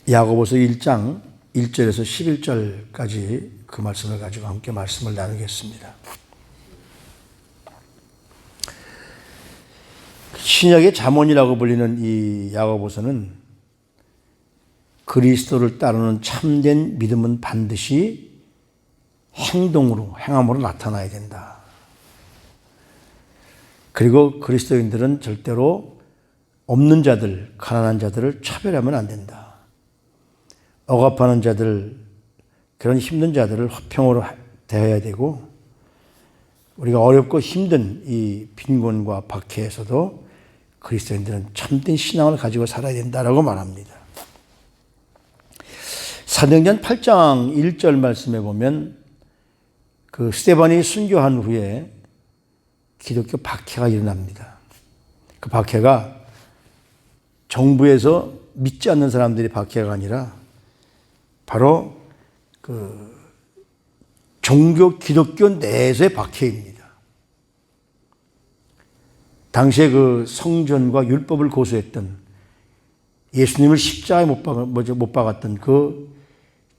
야고보서 1장 1절에서 11절까지 그 말씀을 가지고 함께 말씀을 나누겠습니다. 신약의 잠언이라고 불리는 이 야고보서는 그리스도를 따르는 참된 믿음은 반드시 행함으로 나타나야 된다. 그리고 그리스도인들은 절대로 없는 자들, 가난한 자들을 차별하면 안 된다. 억압하는 자들, 그런 힘든 자들을 화평으로 대해야 되고, 우리가 어렵고 힘든 이 빈곤과 박해에서도 그리스도인들은 참된 신앙을 가지고 살아야 된다라고 말합니다. 사도행전 8장 1절 말씀에 보면 그 스데반이 순교한 후에 기독교 박해가 일어납니다. 그 박해가 정부에서 믿지 않는 사람들이 박해가 아니라 바로 그 종교 기독교 내에서의 박해입니다. 당시에 그 성전과 율법을 고수했던 예수님을 십자가에 못 박았던 그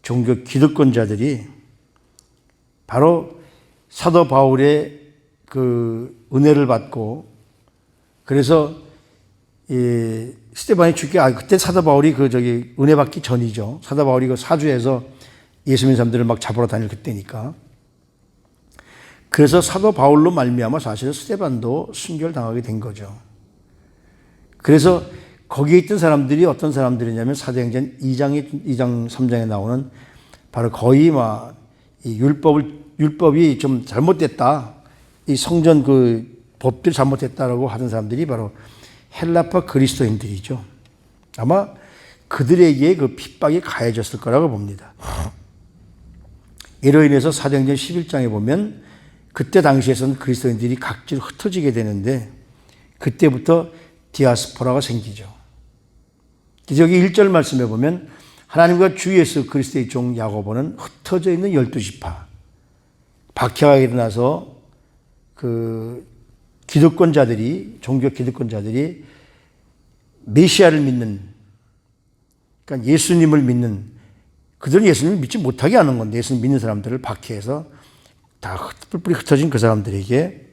종교 기득권자들이 바로 사도 바울의 그 은혜를 받고, 그래서 이 스데반이 그때 사도 바울이 은혜 받기 전이죠. 사도 바울이 그 사주에서 예수 믿는 사람들을 막 잡으러 다닐 그때니까. 그래서 사도 바울로 말미암아 사실은 스데반도 순교를 당하게 된 거죠. 그래서 거기에 있던 사람들이 어떤 사람들이냐면 사도행전 2장 3장에 나오는 바로 거의 막 이 율법이 좀 잘못됐다. 이 성전 그 법들이 잘못됐다라고 하던 사람들이 바로 헬라파 그리스도인들이죠. 아마 그들에게 그 핍박이 가해졌을 거라고 봅니다. 이로 인해서 사도행전 11장에 보면 그때 당시에서는 그리스도인들이 각지로 흩어지게 되는데 그때부터 디아스포라가 생기죠. 여기 1절 말씀에 보면 하나님과 주 예수 그리스도의 종 야고보는 흩어져 있는 12지파, 박해가 일어나서 그 기득권자들이, 종교 기득권자들이 메시아를 믿는, 그러니까 예수님을 믿는, 그들은 예수님을 믿지 못하게 하는 건데 예수님 믿는 사람들을 박해해서 다 뿔뿔이 흩어진 그 사람들에게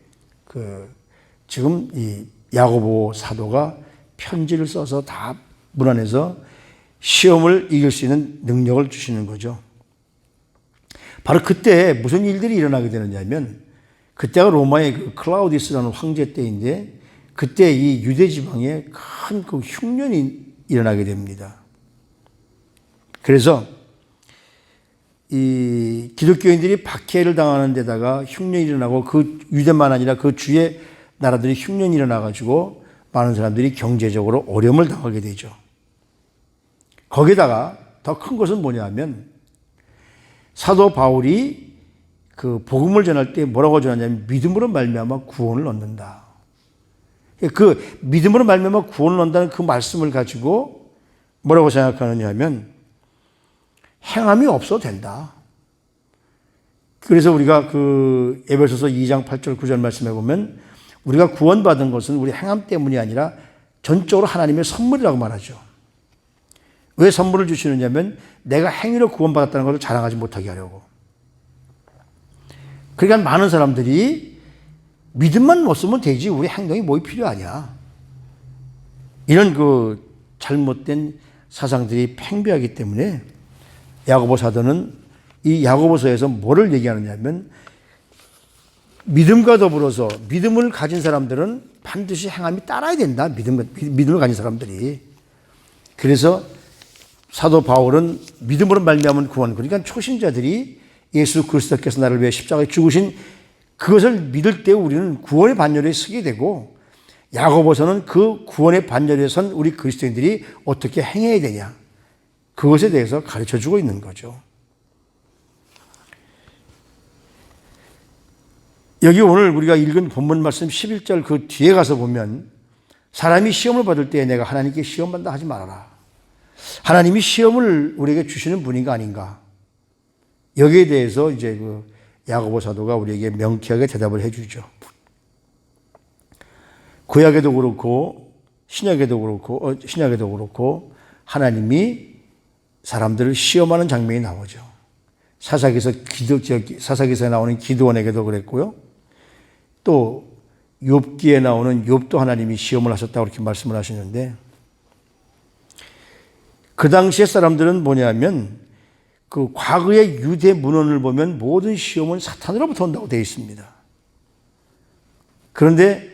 지금 이 야고보 사도가 편지를 써서 다 문안에서 시험을 이길 수 있는 능력을 주시는 거죠. 바로 그때 무슨 일들이 일어나게 되느냐면 그때가 로마의 그 클라우디스라는 황제 때인데 그때 이 유대 지방에 큰 그 흉년이 일어나게 됩니다. 그래서 이 기독교인들이 박해를 당하는 데다가 흉년이 일어나고 그 유대만 아니라 그 주의 나라들이 흉년이 일어나가지고 많은 사람들이 경제적으로 어려움을 당하게 되죠. 거기다가 더 큰 것은 뭐냐면 사도 바울이 그 복음을 전할 때 뭐라고 전하냐면 믿음으로 말미암아 구원을 얻는다. 그 믿음으로 말미암아 구원을 얻는다는 그 말씀을 가지고 뭐라고 생각하느냐 하면 행함이 없어도 된다. 그래서 우리가 그 에베소서 2장 8절 9절 말씀해 보면 우리가 구원받은 것은 우리 행함 때문이 아니라 전적으로 하나님의 선물이라고 말하죠. 왜 선물을 주시느냐면 내가 행위로 구원받았다는 것을 자랑하지 못하게 하려고. 그러니까 많은 사람들이 믿음만 못 쓰면 되지 우리 행동이 뭐 필요하냐. 이런 그 잘못된 사상들이 팽배하기 때문에 야고보 사도는 이 야고보서에서 뭐를 얘기하느냐면 믿음과 더불어서 믿음을 가진 사람들은 반드시 행함이 따라야 된다. 믿음을 가진 사람들이. 그래서 사도 바울은 믿음으로 말미암은 구원, 그러니까 초신자들이 예수 그리스도께서 나를 위해 십자가에 죽으신 그것을 믿을 때 우리는 구원의 반열에 서게 되고 야고보서는 그 구원의 반열에 선 우리 그리스도인들이 어떻게 행해야 되냐. 그것에 대해서 가르쳐주고 있는 거죠. 여기 오늘 우리가 읽은 본문 말씀 11절 그 뒤에 가서 보면 사람이 시험을 받을 때 내가 하나님께 시험받는다 하지 말아라. 하나님이 시험을 우리에게 주시는 분인가 아닌가. 여기에 대해서 이제 그 야고보 사도가 우리에게 명쾌하게 대답을 해주죠. 구약에도 그렇고 신약에도 그렇고 하나님이 사람들을 시험하는 장면이 나오죠. 사사기서에 나오는 기드온에게도 그랬고요. 또 욥기에 나오는 욥도 하나님이 시험을 하셨다고 이렇게 말씀을 하시는데, 그 당시의 사람들은 뭐냐면 그 과거의 유대 문헌을 보면 모든 시험은 사탄으로부터 온다고 되어 있습니다. 그런데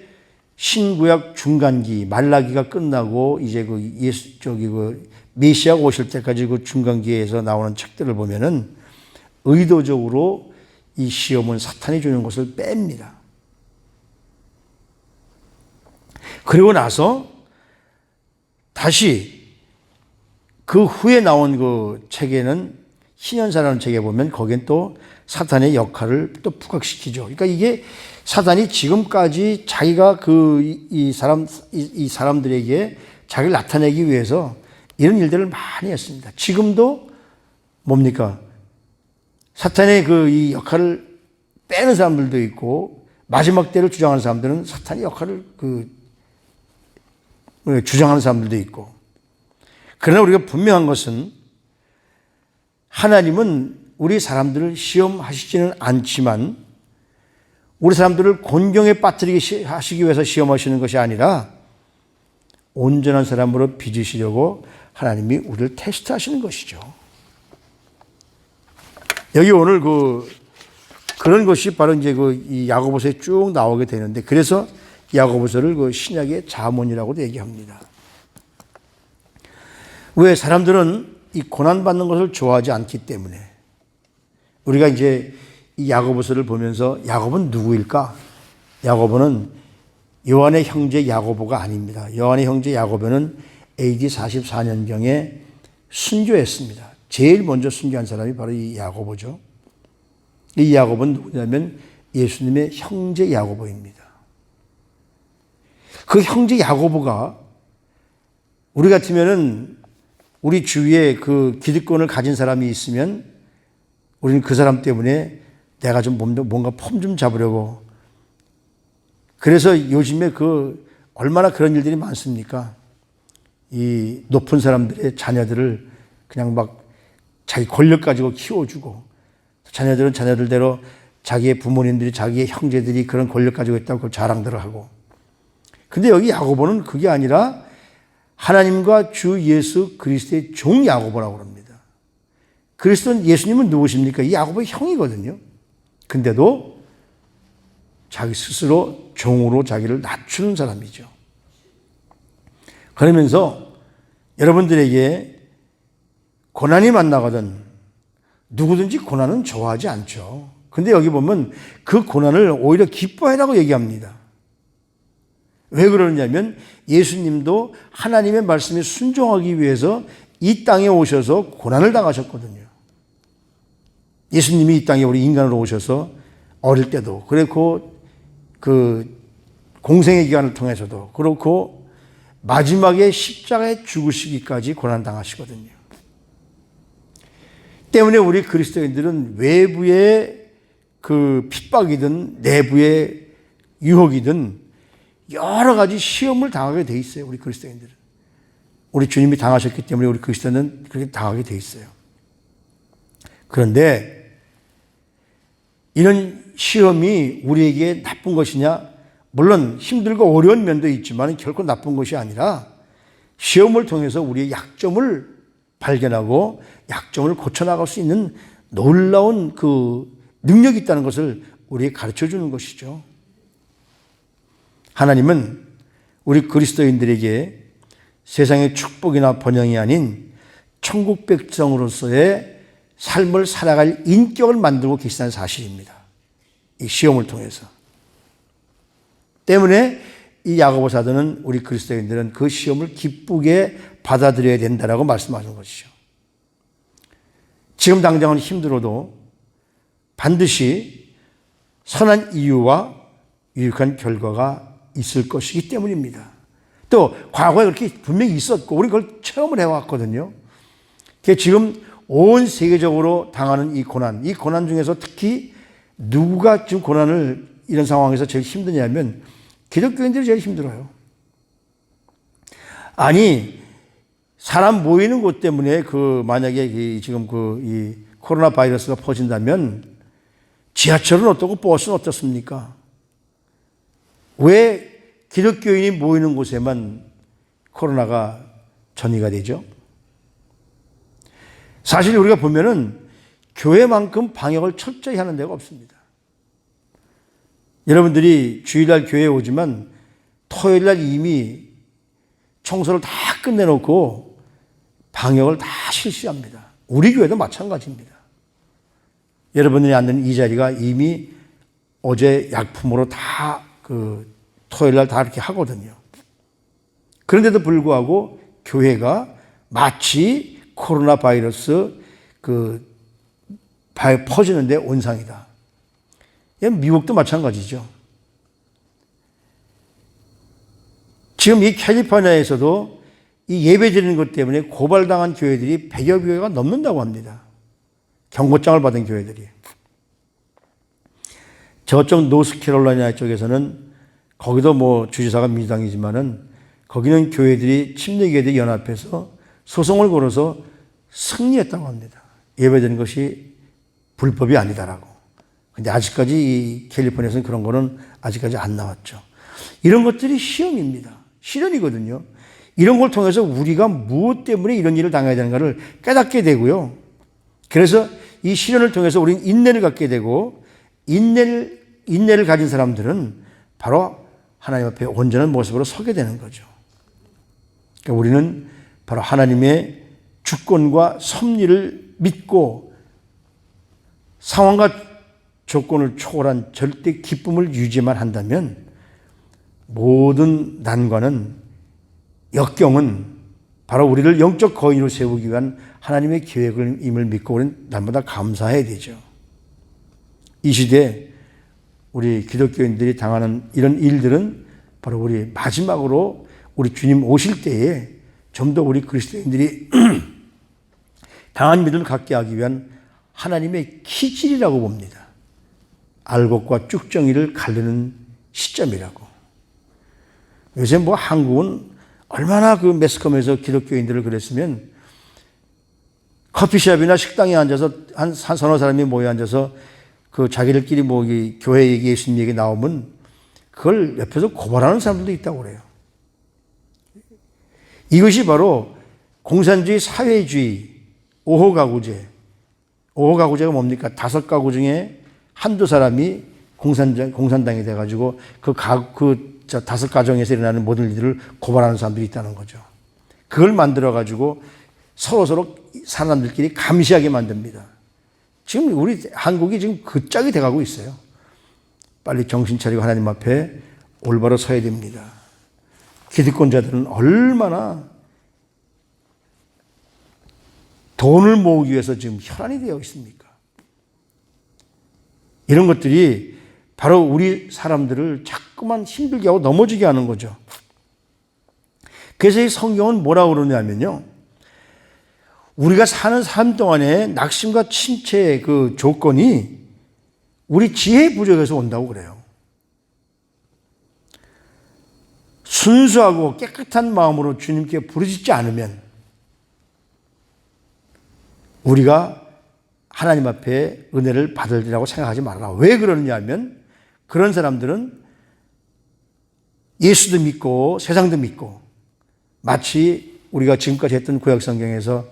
신구약 중간기 말라기가 끝나고 이제 그 메시아가 오실 때까지 그 중간기에서 나오는 책들을 보면은 의도적으로 이 시험은 사탄이 주는 것을 뺍니다. 그리고 나서 다시 그 후에 나온 그 책에는 신현사라는 책에 보면 거긴 또 사탄의 역할을 또 부각시키죠. 그러니까 이게 사탄이 지금까지 자기가 이 사람들에게 자기를 나타내기 위해서 이런 일들을 많이 했습니다. 지금도 뭡니까? 사탄의 이 역할을 빼는 사람들도 있고, 마지막 때를 주장하는 사람들은 사탄의 역할을 주장하는 사람들도 있고. 그러나 우리가 분명한 것은 하나님은 우리 사람들을 시험하시지는 않지만 우리 사람들을 곤경에 빠뜨리게 하시기 위해서 시험하시는 것이 아니라 온전한 사람으로 빚으시려고 하나님이 우리를 테스트하시는 것이죠. 여기 오늘 그런 것이 바로 이제 이 야고보서에 쭉 나오게 되는데, 그래서 야고보서를 신약의 자문이라고도 얘기합니다. 왜? 사람들은 이 고난받는 것을 좋아하지 않기 때문에. 우리가 이제 이 야고보서를 보면서 야고보는 누구일까? 야고보는 요한의 형제 야고보가 아닙니다. 요한의 형제 야고보는 AD 44년경에 순교했습니다. 제일 먼저 순교한 사람이 바로 이 야고보죠. 이 야고보는 누구냐면 예수님의 형제 야고보입니다. 그 형제 야고보가 우리 같으면은 우리 주위에 그 기득권을 가진 사람이 있으면 우리는 그 사람 때문에 내가 좀 뭔가 폼 좀 잡으려고. 그래서 요즘에 얼마나 그런 일들이 많습니까? 이 높은 사람들의 자녀들을 그냥 막 자기 권력 가지고 키워주고, 자녀들은 자녀들대로 자기의 부모님들이, 자기의 형제들이 그런 권력 가지고 있다고 그걸 자랑들을 하고. 근데 여기 야고보는 그게 아니라 하나님과 주 예수 그리스도의 종 야고보라고 합니다. 그리스도는, 예수님은 누구십니까? 이 야고보의 형이거든요. 근데도 자기 스스로 종으로 자기를 낮추는 사람이죠. 그러면서 여러분들에게 고난이 만나거든 누구든지 고난은 좋아하지 않죠. 근데 여기 보면 그 고난을 오히려 기뻐해라고 얘기합니다. 왜 그러냐면 예수님도 하나님의 말씀에 순종하기 위해서 이 땅에 오셔서 고난을 당하셨거든요. 예수님이 이 땅에 우리 인간으로 오셔서 어릴 때도 그렇고 그 공생의 기간을 통해서도 그렇고 마지막에 십자가에 죽으시기까지 고난 당하시거든요. 때문에 우리 그리스도인들은 외부의 그 핍박이든 내부의 유혹이든 여러 가지 시험을 당하게 돼 있어요. 우리 그리스도인들은. 우리 주님이 당하셨기 때문에 우리 그리스도인은 그렇게 당하게 돼 있어요. 그런데 이런 시험이 우리에게 나쁜 것이냐? 물론 힘들고 어려운 면도 있지만 결코 나쁜 것이 아니라 시험을 통해서 우리의 약점을 발견하고 약점을 고쳐나갈 수 있는 놀라운 그 능력이 있다는 것을 우리에게 가르쳐 주는 것이죠. 하나님은 우리 그리스도인들에게 세상의 축복이나 번영이 아닌 천국 백성으로서의 삶을 살아갈 인격을 만들고 계시다는 사실입니다. 이 시험을 통해서. 때문에 이 야고보 사도는 우리 그리스도인들은 그 시험을 기쁘게 받아들여야 된다라고 말씀하는 것이죠. 지금 당장은 힘들어도 반드시 선한 이유와 유익한 결과가 있을 것이기 때문입니다. 또 과거에 그렇게 분명히 있었고 우리 그걸 체험을 해왔거든요. 지금 온 세계적으로 당하는 이 고난 중에서 특히 누가 지금 고난을 이런 상황에서 제일 힘드냐면 기독교인들이 제일 힘들어요. 아니 사람 모이는 곳 때문에 만약에 지금 이 코로나 바이러스가 퍼진다면 지하철은 어떻고 버스는 어떻습니까? 왜 기독교인이 모이는 곳에만 코로나가 전이가 되죠? 사실 우리가 보면은 교회만큼 방역을 철저히 하는 데가 없습니다. 여러분들이 주일날 교회에 오지만 토요일날 이미 청소를 다 끝내놓고 방역을 다 실시합니다. 우리 교회도 마찬가지입니다. 여러분들이 앉는 이 자리가 이미 어제 약품으로 다 토요일날 다 이렇게 하거든요. 그런데도 불구하고 교회가 마치 코로나 바이러스 퍼지는데 온상이다. 미국도 마찬가지죠. 지금 이 캘리포니아에서도 이 예배 드리는 것 때문에 고발당한 교회들이 100여 교회가 넘는다고 합니다. 경고장을 받은 교회들이. 저쪽 노스캐롤라이나 쪽에서는 거기도 뭐 주지사가 민주당이지만은 거기는 교회들이 침례교회들이 연합해서 소송을 걸어서 승리했다고 합니다. 예배드리는 것이 불법이 아니다라고. 근데 아직까지 이 캘리포니아에서는 그런 거는 아직까지 안 나왔죠. 이런 것들이 시험입니다. 시련이거든요. 이런 걸 통해서 우리가 무엇 때문에 이런 일을 당해야 되는가를 깨닫게 되고요. 그래서 이 시련을 통해서 우리는 인내를 갖게 되고 인내를 가진 사람들은 바로 하나님 앞에 온전한 모습으로 서게 되는 거죠. 그러니까 우리는 바로 하나님의 주권과 섭리를 믿고 상황과 조건을 초월한 절대 기쁨을 유지만 한다면 모든 난관은 역경은 바로 우리를 영적 거인으로 세우기 위한 하나님의 계획임을 믿고 우리는 날마다 감사해야 되죠. 이 시대에 우리 기독교인들이 당하는 이런 일들은 바로 우리 마지막으로 우리 주님 오실 때에 좀 더 우리 그리스도인들이 강한 믿음을 갖게 하기 위한 하나님의 기질이라고 봅니다. 알곡과 쭉정이를 가르는 시점이라고. 요새 뭐 한국은 얼마나 매스컴에서 기독교인들을 그랬으면 커피숍이나 식당에 앉아서 한 서너 사람이 모여 앉아서 자기들끼리 교회 얘기, 예수님 얘기 나오면 그걸 옆에서 고발하는 사람들도 있다고 그래요. 이것이 바로 공산주의, 사회주의, 5호 가구제. 5호 가구제가 뭡니까? 5가구 중에 한두 사람이 공산당이 돼가지고 5가정에서 일어나는 모든 일들을 고발하는 사람들이 있다는 거죠. 그걸 만들어가지고 서로 사람들끼리 감시하게 만듭니다. 지금 우리 한국이 지금 그 짝이 돼가고 있어요. 빨리 정신 차리고 하나님 앞에 올바로 서야 됩니다. 기득권자들은 얼마나 돈을 모으기 위해서 지금 혈안이 되어 있습니까? 이런 것들이 바로 우리 사람들을 자꾸만 힘들게 하고 넘어지게 하는 거죠. 그래서 이 성경은 뭐라고 그러냐면요. 우리가 사는 삶 동안에 낙심과 침체의 조건이 우리 지혜 부족에서 온다고 그래요. 순수하고 깨끗한 마음으로 주님께 부르짖지 않으면 우리가 하나님 앞에 은혜를 받으리라고 생각하지 말아라. 왜 그러느냐 하면 그런 사람들은 예수도 믿고 세상도 믿고 마치 우리가 지금까지 했던 구약 성경에서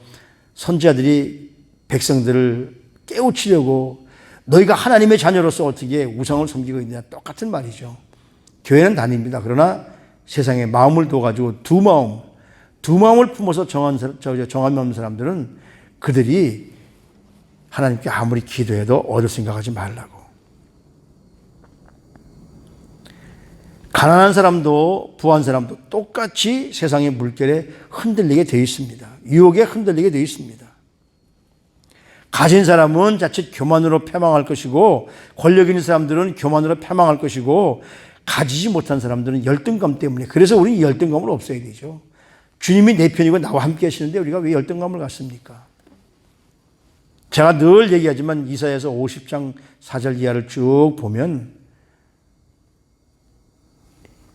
선지자들이 백성들을 깨우치려고 너희가 하나님의 자녀로서 어떻게 우상을 섬기고 있느냐 똑같은 말이죠. 교회는 다닙니다. 그러나 세상에 마음을 둬가지고 두 마음을 품어서 정함이 없는 사람들은 그들이 하나님께 아무리 기도해도 얻을 생각하지 말라고. 가난한 사람도 부한 사람도 똑같이 세상의 물결에 흔들리게 되어 있습니다. 유혹에 흔들리게 되어 있습니다. 가진 사람은 자칫 교만으로 패망할 것이고 권력 있는 사람들은 교만으로 패망할 것이고 가지지 못한 사람들은 열등감 때문에 그래서 우리는 열등감을 없애야 되죠. 주님이 내 편이고 나와 함께 하시는데 우리가 왜 열등감을 갖습니까? 제가 늘 얘기하지만 이사야서 50장 4절 이하를 쭉 보면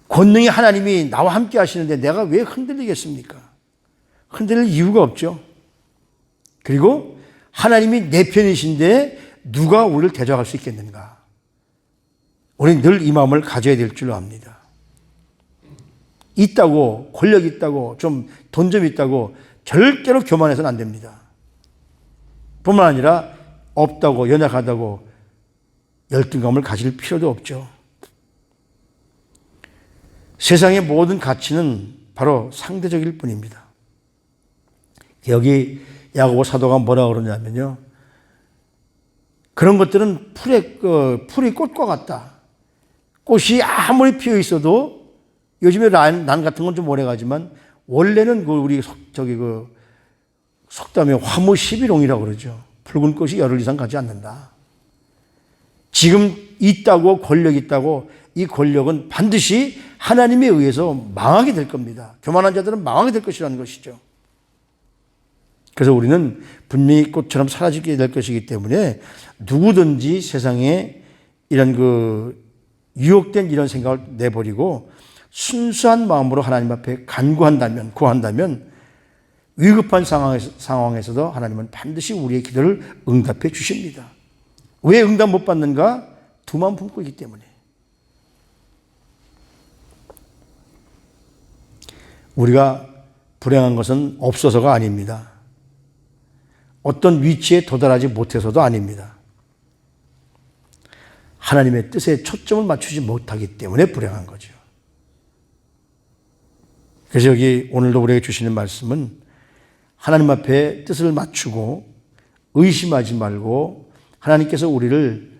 권능의 하나님이 나와 함께 하시는데 내가 왜 흔들리겠습니까? 흔들릴 이유가 없죠. 그리고 하나님이 내 편이신데 누가 우리를 대적할 수 있겠는가? 우리는 늘 이 마음을 가져야 될 줄로 압니다. 있다고, 권력 있다고, 좀 돈 좀 있다고 절대로 교만해서는 안 됩니다. 뿐만 아니라 없다고, 연약하다고 열등감을 가질 필요도 없죠. 세상의 모든 가치는 바로 상대적일 뿐입니다. 여기 야고보 사도가 뭐라 그러냐면요. 그런 것들은 풀이 꽃과 같다. 꽃이 아무리 피어 있어도 요즘에 난 같은 건 좀 오래가지만 원래는 우리 속담에 화무 11홍이라고 그러죠. 붉은 꽃이 열흘 이상 가지 않는다. 지금 있다고 권력 있다고 이 권력은 반드시 하나님에 의해서 망하게 될 겁니다. 교만한 자들은 망하게 될 것이라는 것이죠. 그래서 우리는 분명히 꽃처럼 사라지게 될 것이기 때문에 누구든지 세상에 이런 유혹된 이런 생각을 내버리고 순수한 마음으로 하나님 앞에 구한다면 위급한 상황에서도 하나님은 반드시 우리의 기도를 응답해 주십니다. 왜 응답 못 받는가? 두 마음 품고 있기 때문에. 우리가 불행한 것은 없어서가 아닙니다. 어떤 위치에 도달하지 못해서도 아닙니다. 하나님의 뜻에 초점을 맞추지 못하기 때문에 불행한 거죠. 그래서 여기 오늘도 우리에게 주시는 말씀은 하나님 앞에 뜻을 맞추고 의심하지 말고 하나님께서 우리를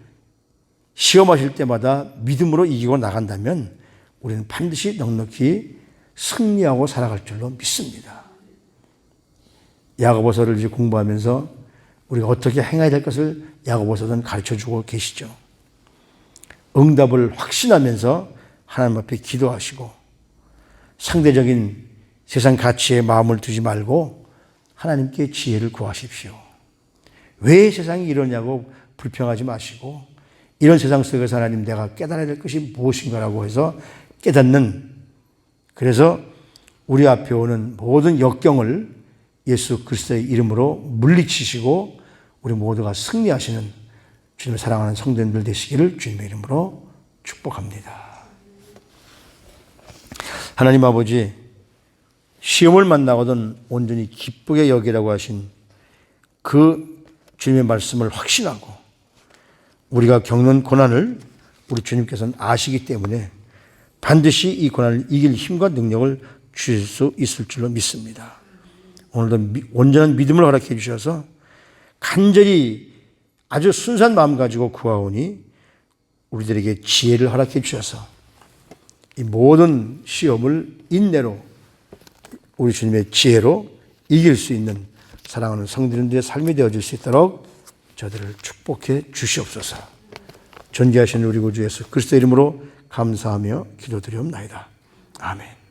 시험하실 때마다 믿음으로 이기고 나간다면 우리는 반드시 넉넉히 승리하고 살아갈 줄로 믿습니다. 야고보서를 이제 공부하면서 우리가 어떻게 행해야 될 것을 야고보서는 가르쳐주고 계시죠. 응답을 확신하면서 하나님 앞에 기도하시고 상대적인 세상 가치에 마음을 두지 말고 하나님께 지혜를 구하십시오. 왜 세상이 이러냐고 불평하지 마시고 이런 세상 속에서 하나님 내가 깨달아야 될 것이 무엇인가라고 해서 깨닫는, 그래서 우리 앞에 오는 모든 역경을 예수 그리스도의 이름으로 물리치시고 우리 모두가 승리하시는 주님을 사랑하는 성도님들 되시기를 주님의 이름으로 축복합니다. 하나님 아버지, 시험을 만나거든 온전히 기쁘게 여기라고 하신 그 주님의 말씀을 확신하고 우리가 겪는 고난을 우리 주님께서는 아시기 때문에 반드시 이 고난을 이길 힘과 능력을 주실 수 있을 줄로 믿습니다. 오늘도 온전한 믿음을 허락해 주셔서 간절히 아주 순수한 마음 가지고 구하오니 우리들에게 지혜를 허락해 주셔서 이 모든 시험을 인내로 우리 주님의 지혜로 이길 수 있는 사랑하는 성도님들의 삶이 되어질 수 있도록 저들을 축복해 주시옵소서. 존귀하신 우리 구주 예수 그리스도 이름으로 감사하며 기도드리옵나이다. 아멘.